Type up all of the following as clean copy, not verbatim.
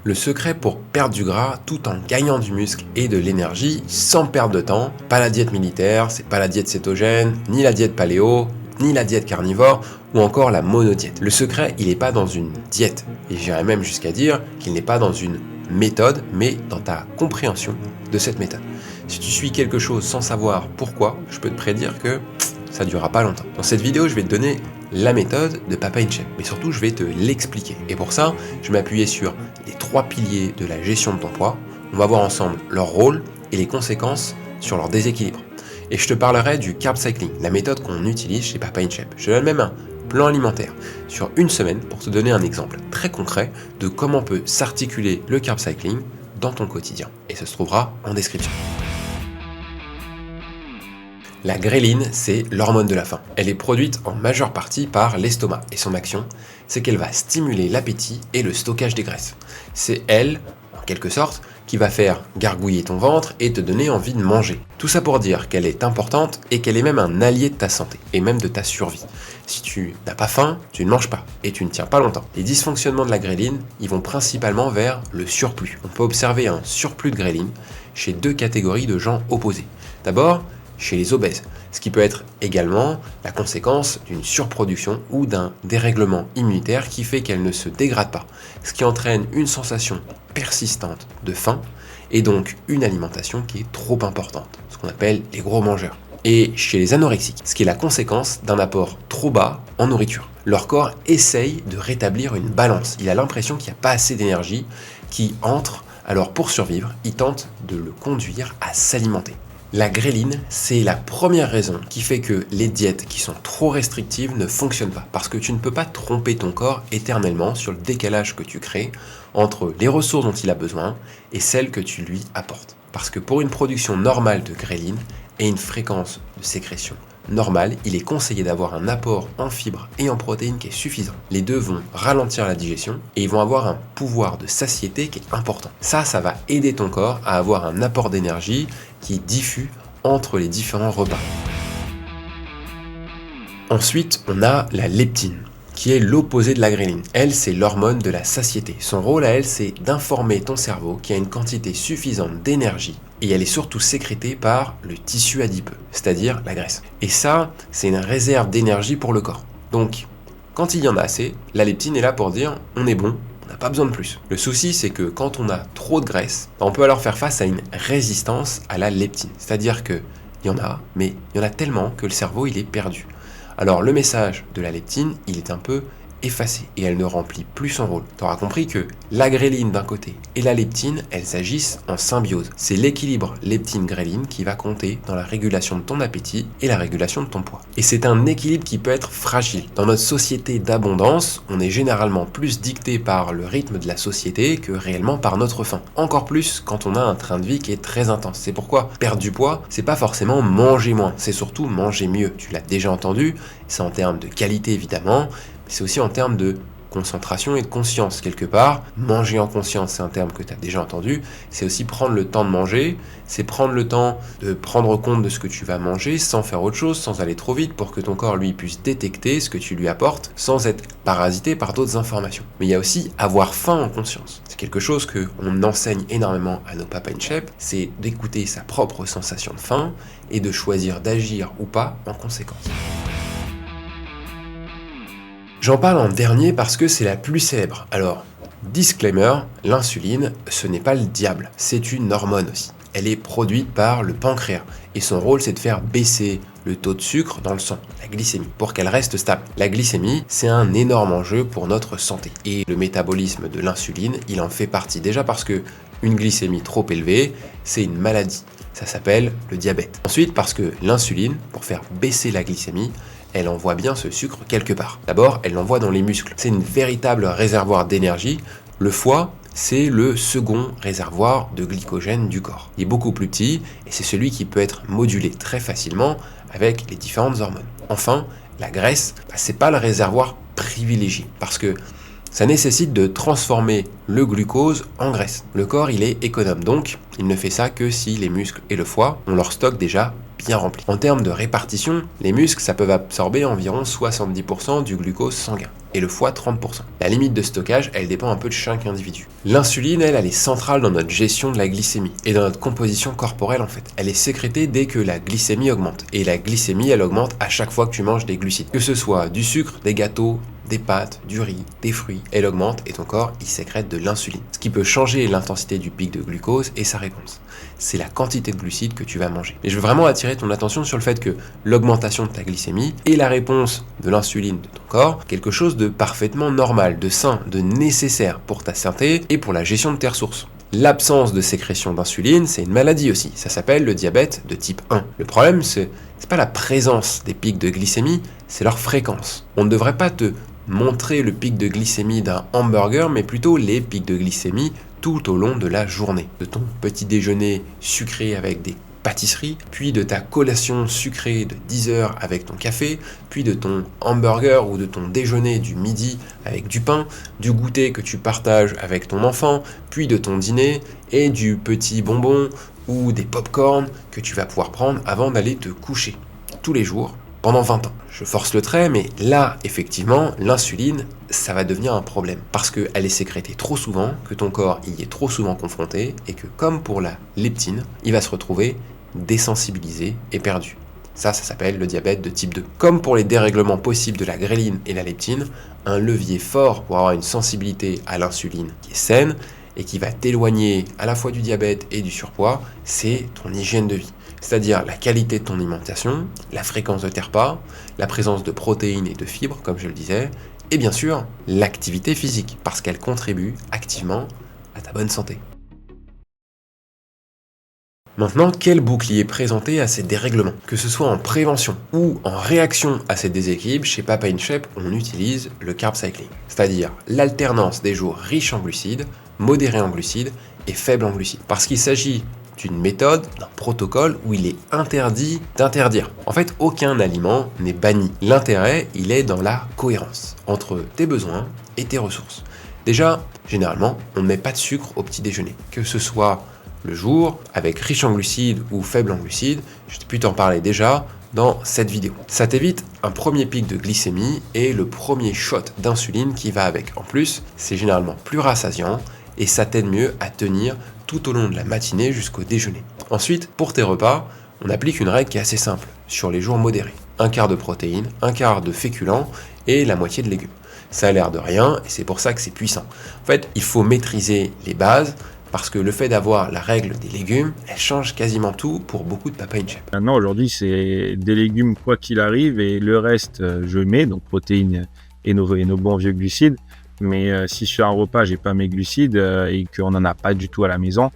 Le secret pour perdre du gras tout en gagnant du muscle et de l'énergie sans perdre de temps, pas la diète militaire, c'est pas la diète cétogène, ni la diète paléo, ni la diète carnivore, ou encore la monodiète. Le secret, il n'est pas dans une diète, et j'irais même jusqu'à dire qu'il n'est pas dans une méthode, mais dans ta compréhension de cette méthode. Si tu suis quelque chose sans savoir pourquoi, je peux te prédire que ça ne durera pas longtemps. Dans cette vidéo, je vais te donner la méthode de Papa In Shape, mais surtout je vais te l'expliquer. Et pour ça, je vais m'appuyer sur les 3 piliers de la gestion de ton poids. On va voir ensemble leur rôle et les conséquences sur leur déséquilibre. Et je te parlerai du carb cycling, la méthode qu'on utilise chez Papa In Shape. Je te donne même un plan alimentaire sur une semaine pour te donner un exemple très concret de comment peut s'articuler le carb cycling dans ton quotidien. Et ça se trouvera en description. La gréline, c'est l'hormone de la faim. Elle est produite en majeure partie par l'estomac et son action, c'est qu'elle va stimuler l'appétit et le stockage des graisses. C'est elle, en quelque sorte, qui va faire gargouiller ton ventre et te donner envie de manger. Tout ça pour dire qu'elle est importante et qu'elle est même un allié de ta santé et même de ta survie. Si tu n'as pas faim, tu ne manges pas et tu ne tiens pas longtemps. Les dysfonctionnements de la gréline, ils vont principalement vers le surplus. On peut observer un surplus de gréline chez 2 catégories de gens opposés. D'abord, chez les obèses, ce qui peut être également la conséquence d'une surproduction ou d'un dérèglement immunitaire qui fait qu'elle ne se dégrade pas, ce qui entraîne une sensation persistante de faim et donc une alimentation qui est trop importante, ce qu'on appelle les gros mangeurs. Et chez les anorexiques, ce qui est la conséquence d'un apport trop bas en nourriture. Leur corps essaye de rétablir une balance, il a l'impression qu'il n'y a pas assez d'énergie qui entre, alors pour survivre, il tente de le conduire à s'alimenter. La gréline, c'est la première raison qui fait que les diètes qui sont trop restrictives ne fonctionnent pas. Parce que tu ne peux pas tromper ton corps éternellement sur le décalage que tu crées entre les ressources dont il a besoin et celles que tu lui apportes. Parce que pour une production normale de gréline et une fréquence de sécrétion normale, il est conseillé d'avoir un apport en fibres et en protéines qui est suffisant. Les deux vont ralentir la digestion et ils vont avoir un pouvoir de satiété qui est important. Ça va aider ton corps à avoir un apport d'énergie qui diffuse entre les différents repas. Ensuite, on a la leptine, qui est l'opposé de la gréline. Elle, c'est l'hormone de la satiété. Son rôle à elle, c'est d'informer ton cerveau qu'il y a une quantité suffisante d'énergie et elle est surtout sécrétée par le tissu adipeux, c'est-à-dire la graisse. Et ça, c'est une réserve d'énergie pour le corps. Donc, quand il y en a assez, la leptine est là pour dire on est bon, on n'a pas besoin de plus. Le souci, c'est que quand on a trop de graisse, on peut alors faire face à une résistance à la leptine. C'est-à-dire qu'il y en a, mais il y en a tellement que le cerveau, il est perdu. Alors le message de la leptine, il est un peu effacée et elle ne remplit plus son rôle. Tu auras compris que la gréline d'un côté et la leptine, elles agissent en symbiose. C'est l'équilibre leptine-gréline qui va compter dans la régulation de ton appétit et la régulation de ton poids. Et c'est un équilibre qui peut être fragile. Dans notre société d'abondance, on est généralement plus dicté par le rythme de la société que réellement par notre faim. Encore plus quand on a un train de vie qui est très intense. C'est pourquoi perdre du poids, c'est pas forcément manger moins, c'est surtout manger mieux. Tu l'as déjà entendu, c'est en termes de qualité évidemment, c'est aussi en termes de concentration et de conscience quelque part. Manger en conscience, c'est un terme que tu as déjà entendu. C'est aussi prendre le temps de manger, c'est prendre le temps de prendre compte de ce que tu vas manger sans faire autre chose, sans aller trop vite pour que ton corps lui puisse détecter ce que tu lui apportes sans être parasité par d'autres informations. Mais il y a aussi avoir faim en conscience. C'est quelque chose qu'on enseigne énormément à nos Papa In Shape, c'est d'écouter sa propre sensation de faim et de choisir d'agir ou pas en conséquence. J'en parle en dernier parce que c'est la plus célèbre. Alors, disclaimer, l'insuline, ce n'est pas le diable, c'est une hormone aussi. Elle est produite par le pancréas et son rôle c'est de faire baisser le taux de sucre dans le sang, la glycémie, pour qu'elle reste stable. La glycémie, c'est un énorme enjeu pour notre santé. Et le métabolisme de l'insuline, il en fait partie déjà parce que une glycémie trop élevée, c'est une maladie. Ça s'appelle le diabète. Ensuite, parce que l'insuline, pour faire baisser la glycémie, elle envoie bien ce sucre quelque part. D'abord, elle l'envoie dans les muscles. C'est une véritable réservoir d'énergie. Le foie, c'est le second réservoir de glycogène du corps. Il est beaucoup plus petit et c'est celui qui peut être modulé très facilement avec les différentes hormones. Enfin, la graisse, c'est pas le réservoir privilégié parce que ça nécessite de transformer le glucose en graisse. Le corps, il est économe, donc il ne fait ça que si les muscles et le foie ont leur stock déjà bien rempli. En termes de répartition, les muscles, ça peut absorber environ 70% du glucose sanguin. et le foie 30%. La limite de stockage, elle dépend un peu de chaque individu. L'insuline, elle est centrale dans notre gestion de la glycémie et dans notre composition corporelle en fait. Elle est sécrétée dès que la glycémie augmente. Et la glycémie, elle augmente à chaque fois que tu manges des glucides. Que ce soit du sucre, des gâteaux, des pâtes, du riz, des fruits, elle augmente et ton corps, il sécrète de l'insuline. Ce qui peut changer l'intensité du pic de glucose et sa réponse. C'est la quantité de glucides que tu vas manger. Et je veux vraiment attirer ton attention sur le fait que l'augmentation de ta glycémie et la réponse de l'insuline de ton corps, quelque chose de parfaitement normal, de sain, de nécessaire pour ta santé et pour la gestion de tes ressources. L'absence de sécrétion d'insuline, c'est une maladie aussi. Ça s'appelle le diabète de type 1. Le problème, c'est pas la présence des pics de glycémie, c'est leur fréquence. On ne devrait pas te montrer le pic de glycémie d'un hamburger, mais plutôt les pics de glycémie tout au long de la journée. De ton petit déjeuner sucré avec des pâtisseries, puis de ta collation sucrée de 10 heures avec ton café, puis de ton hamburger ou de ton déjeuner du midi avec du pain, du goûter que tu partages avec ton enfant, puis de ton dîner et du petit bonbon ou des pop-corn que tu vas pouvoir prendre avant d'aller te coucher. Tous les jours, pendant 20 ans. Je force le trait, mais là, effectivement, l'insuline, ça va devenir un problème. Parce qu'elle est sécrétée trop souvent, que ton corps y est trop souvent confronté, et que comme pour la leptine, il va se retrouver désensibilisé et perdu. Ça s'appelle le diabète de type 2. Comme pour les dérèglements possibles de la gréline et la leptine, un levier fort pour avoir une sensibilité à l'insuline qui est saine, et qui va t'éloigner à la fois du diabète et du surpoids, c'est ton hygiène de vie. C'est-à-dire la qualité de ton alimentation, la fréquence de tes repas, la présence de protéines et de fibres, comme je le disais, et bien sûr, l'activité physique, parce qu'elle contribue activement à ta bonne santé. Maintenant, quel bouclier présenter à ces dérèglements? Que ce soit en prévention ou en réaction à ces déséquilibres, chez Papa In Shape, on utilise le carb cycling, c'est-à-dire l'alternance des jours riches en glucides, modérés en glucides et faibles en glucides. Parce qu'il s'agit d'une méthode, d'un protocole où il est interdit d'interdire. En fait, aucun aliment n'est banni. L'intérêt, il est dans la cohérence entre tes besoins et tes ressources. Déjà, généralement, on ne met pas de sucre au petit déjeuner. Que ce soit le jour, avec riche en glucides ou faible en glucides, je t'ai pu t'en parler déjà dans cette vidéo. Ça t'évite un premier pic de glycémie et le premier shot d'insuline qui va avec. En plus, c'est généralement plus rassasiant et ça t'aide mieux à tenir tout au long de la matinée jusqu'au déjeuner. Ensuite, pour tes repas, on applique une règle qui est assez simple sur les jours modérés. Un quart de protéines, un quart de féculents et la moitié de légumes. Ça a l'air de rien et c'est pour ça que c'est puissant. En fait, il faut maîtriser les bases parce que le fait d'avoir la règle des légumes, elle change quasiment tout pour beaucoup de Papa In Shape. Maintenant, aujourd'hui, c'est des légumes quoi qu'il arrive et le reste, je mets, donc protéines et nos bons vieux glucides. Mais si sur un repas, j'ai pas mes glucides et qu'on n'en a pas du tout à la maison,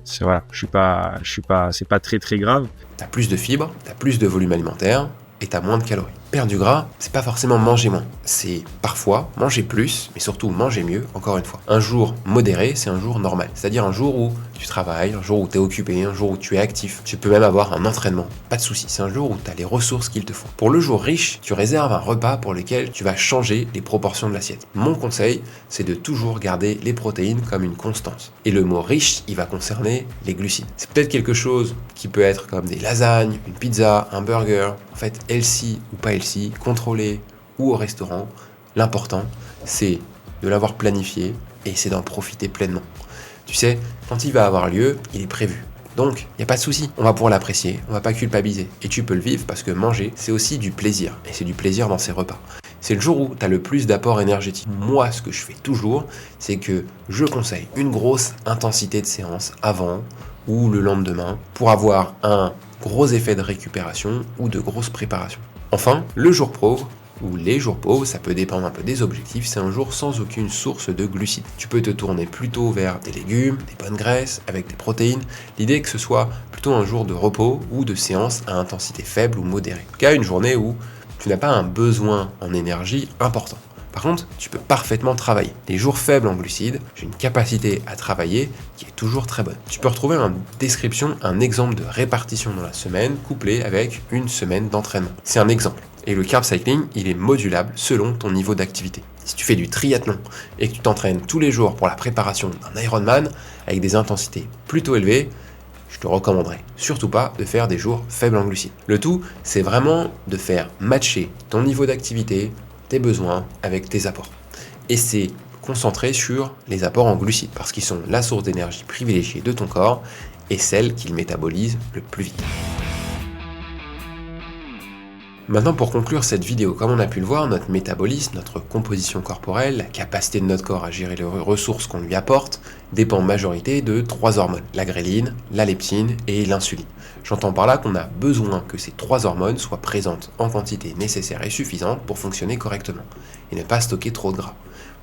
c'est c'est pas très très grave. T'as plus de fibres, t'as plus de volume alimentaire et t'as moins de calories. Perdre du gras, c'est pas forcément manger moins. C'est parfois manger plus, mais surtout manger mieux, encore une fois. Un jour modéré, c'est un jour normal. C'est-à-dire un jour où tu travailles, un jour où tu es occupé, un jour où tu es actif. Tu peux même avoir un entraînement. Pas de souci, c'est un jour où tu as les ressources qu'il te faut. Pour le jour riche, tu réserves un repas pour lequel tu vas changer les proportions de l'assiette. Mon conseil, c'est de toujours garder les protéines comme une constance. Et le mot riche, il va concerner les glucides. C'est peut-être quelque chose qui peut être comme des lasagnes, une pizza, un burger. En fait, healthy ou pas healthy, contrôlé ou au restaurant, l'important c'est de l'avoir planifié et c'est d'en profiter pleinement. Tu sais, quand il va avoir lieu, il est prévu. Donc, il n'y a pas de souci, on va pouvoir l'apprécier, on va pas culpabiliser. Et tu peux le vivre parce que manger, c'est aussi du plaisir. Et c'est du plaisir dans ses repas. C'est le jour où tu as le plus d'apport énergétique. Moi, ce que je fais toujours, c'est que je conseille une grosse intensité de séance avant ou le lendemain pour avoir un gros effet de récupération ou de grosse préparation. Enfin, le jour pauvre, ou les jours pauvres, ça peut dépendre un peu des objectifs, c'est un jour sans aucune source de glucides. Tu peux te tourner plutôt vers des légumes, des bonnes graisses, avec des protéines. L'idée est que ce soit plutôt un jour de repos ou de séance à intensité faible ou modérée. En tout cas, une journée où tu n'as pas un besoin en énergie important. Par contre, tu peux parfaitement travailler. Les jours faibles en glucides, j'ai une capacité à travailler qui est toujours très bonne. Tu peux retrouver en description un exemple de répartition dans la semaine couplé avec une semaine d'entraînement. C'est un exemple. Et le carb cycling, il est modulable selon ton niveau d'activité. Si tu fais du triathlon et que tu t'entraînes tous les jours pour la préparation d'un Ironman avec des intensités plutôt élevées, je te recommanderais surtout pas de faire des jours faibles en glucides. Le tout, c'est vraiment de faire matcher ton niveau d'activité, tes besoins avec tes apports. Et c'est concentré sur les apports en glucides, parce qu'ils sont la source d'énergie privilégiée de ton corps et celle qu'il métabolise le plus vite. Maintenant, pour conclure cette vidéo, comme on a pu le voir, notre métabolisme, notre composition corporelle, la capacité de notre corps à gérer les ressources qu'on lui apporte, dépend en majorité de 3 hormones, la gréline, la leptine et l'insuline. J'entends par là qu'on a besoin que ces 3 hormones soient présentes en quantité nécessaire et suffisante pour fonctionner correctement, et ne pas stocker trop de gras.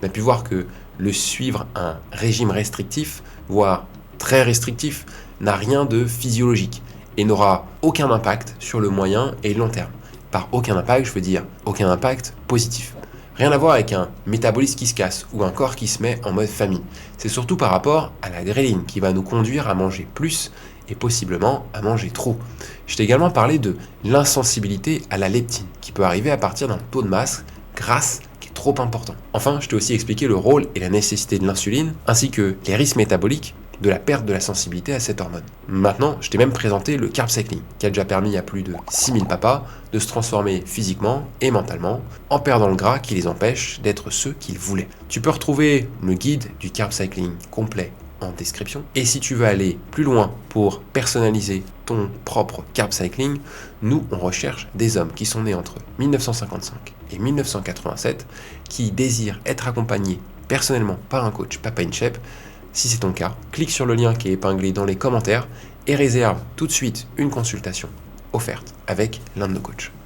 On a pu voir que le suivre un régime restrictif, voire très restrictif, n'a rien de physiologique, et n'aura aucun impact sur le moyen et long terme. Par aucun impact, je veux dire aucun impact positif. Rien à voir avec un métabolisme qui se casse ou un corps qui se met en mode famine. C'est surtout par rapport à la gréline qui va nous conduire à manger plus et possiblement à manger trop. Je t'ai également parlé de l'insensibilité à la leptine qui peut arriver à partir d'un taux de masse grasse qui est trop important. Enfin, je t'ai aussi expliqué le rôle et la nécessité de l'insuline ainsi que les risques métaboliques de la perte de la sensibilité à cette hormone. Maintenant, je t'ai même présenté le carb cycling, qui a déjà permis à plus de 6000 papas de se transformer physiquement et mentalement en perdant le gras qui les empêche d'être ceux qu'ils voulaient. Tu peux retrouver le guide du carb cycling complet en description. Et si tu veux aller plus loin pour personnaliser ton propre carb cycling, nous, on recherche des hommes qui sont nés entre 1955 et 1987, qui désirent être accompagnés personnellement par un coach Papa in Shape. Si c'est ton cas, clique sur le lien qui est épinglé dans les commentaires et réserve tout de suite une consultation offerte avec l'un de nos coachs.